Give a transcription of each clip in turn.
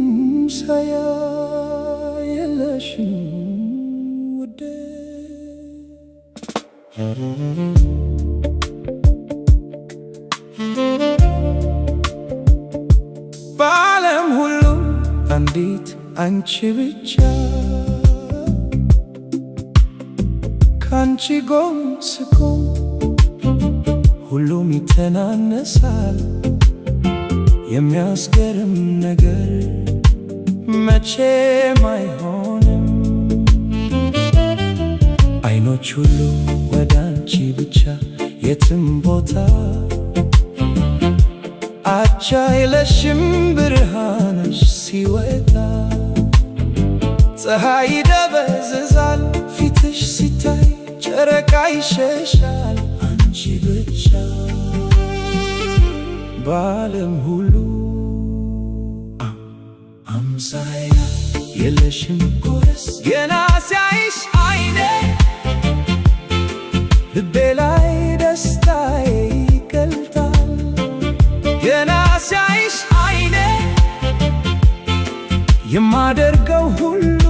አምሳያ የለሽም ውዴ በዓለም ሁሉ አንዲት አንቺ ብቻ ካንቺ ጎን ስቆም ሁሉም ይተናነሳል። የሚያስገርም ነገር መቼም አይሆንም። አይኖች ሁሉ ወደ አንቺ ብቻ የትም ቦታ አቻ የለሽም ብርሃንሽ ሲወጣ ፀሐይ ይደበዝዛል ፊትሽ ሲታይ ጨረቃ ይሸሻል አንቺ ብቻ በዓለም ሁሉ አምሳያ የለሽም ጎረስ ገና ሲያይሽ አይኔ ልቤ ላይ ደስታዬ ይቀልጣል ገና ሲያይሽ አይኔ የማደርገው ሁሉ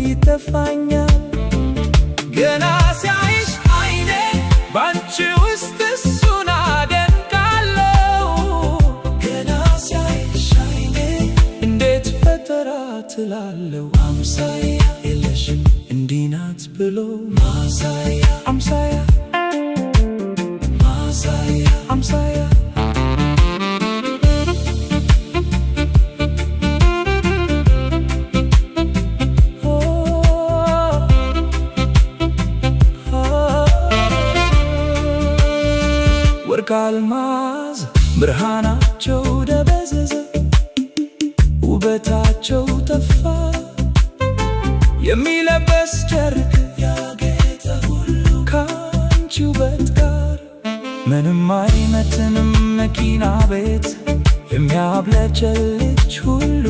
ይጠፋኛል ገና ሲያይሽ አይኔ ባንቺ ውስጥ እሱን አደንቃለሁ ገና ሲያይሽ አይኔ እንዴት ፈጠራት እላለሁ አምሳያ የለሽም እንዲህ ናት ብሎ ማሳያ አምሳያ ማሳያ አምሳያ ወርቅ አልማዝ ብርሃናቸው ደበዘዘ ውበታቸው ጠፋ የሚለበስ ጨርቅ ያጌጠ ሁሉ ካንቺ ውበት ጋር ምንም አይመጥንም መኪና ቤት የሚያብለጨልጭ ሁሉ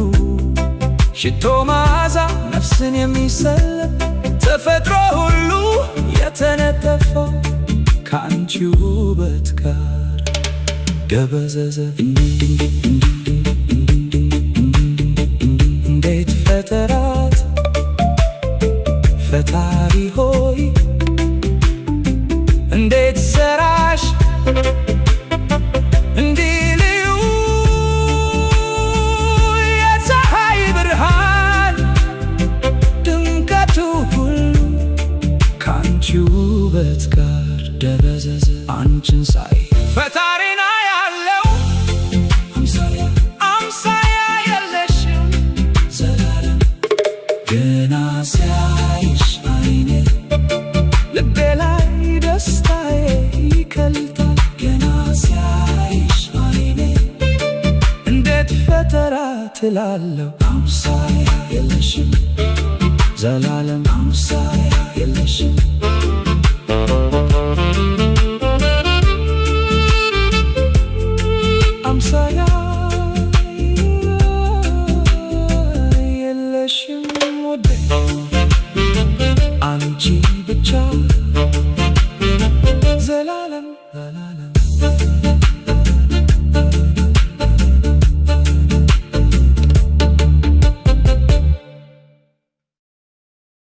ሽቶ መዓዛ ነፍስን የሚሰልብ ተፈጥሮ ሁሉ የተነጠፈው ካንቺ ውበት ጋር ደበዘዘ እንዴት ፈጠራት ፈጣሪ ሆይ እንዴት ሰራሽ እንዲህ ልዩ የፀሐይ ብርሃን ድምቀቱ ሁሉ ካንቺ ውበት ጋር ደበዘዘ አንቺን ሳይ ፈጣሪና ያለው አምሳያ አምሳያ የለሽም ዘላለም ገና ሲያይሽ አይኔ ልቤ ላይ ደስታዬ ይቀልጣል ገና ሲያይሽ አይኔ እንዴት ፈጠራት እላለሁ አምሳያ የለሽም ዘላለም አምሳያ የለሽም